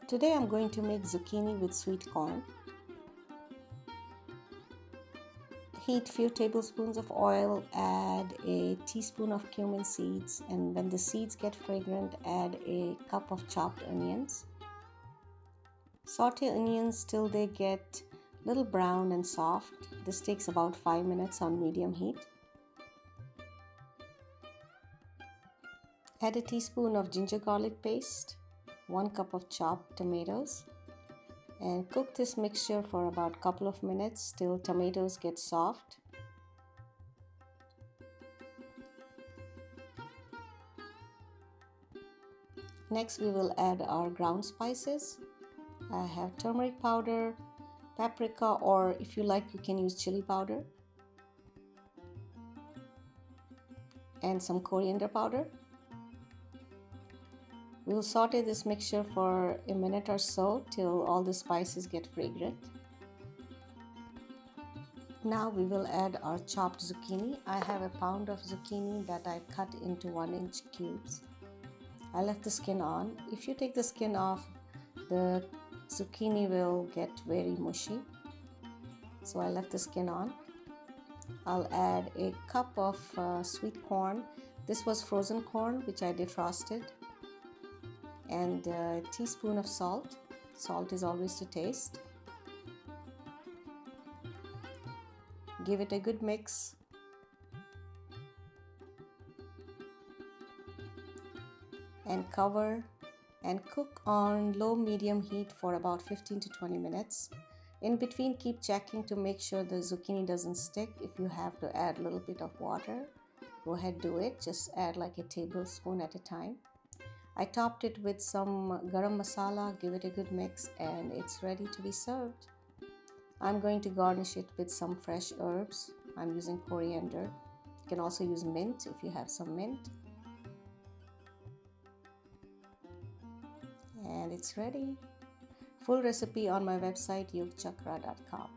Today I'm going to make zucchini with sweet corn. Heat few tablespoons of oil, add a teaspoon of cumin seeds, and when the seeds get fragrant, add a cup of chopped onions. Saute onions till they get little brown and soft. This takes about 5 minutes on medium heat. Add a teaspoon of ginger garlic paste, 1 cup of chopped tomatoes, and cook this mixture for about a couple of minutes till tomatoes get soft. Next we will add our ground spices. I have turmeric powder, paprika, or if you like you can use chili powder, and some coriander powder. We'll saute this mixture for a minute or so till all the spices get fragrant. Now we will add our chopped zucchini. I have a pound of zucchini that I cut into 1-inch cubes. I left the skin on. If you take the skin off, the zucchini will get very mushy. So I left the skin on. I'll add a cup of sweet corn. This was frozen corn which I defrosted. And a teaspoon of salt. Salt is always to taste. Give it a good mix. And cover and cook on low-medium heat for about 15 to 20 minutes. In between, keep checking to make sure the zucchini doesn't stick. If you have to add a little bit of water, go ahead, do it. Just add like a tablespoon at a time. I topped it with some garam masala, give it a good mix, and it's ready to be served. I'm going to garnish it with some fresh herbs. I'm using coriander. You can also use mint if you have some mint. And it's ready. Full recipe on my website yogchakra.com.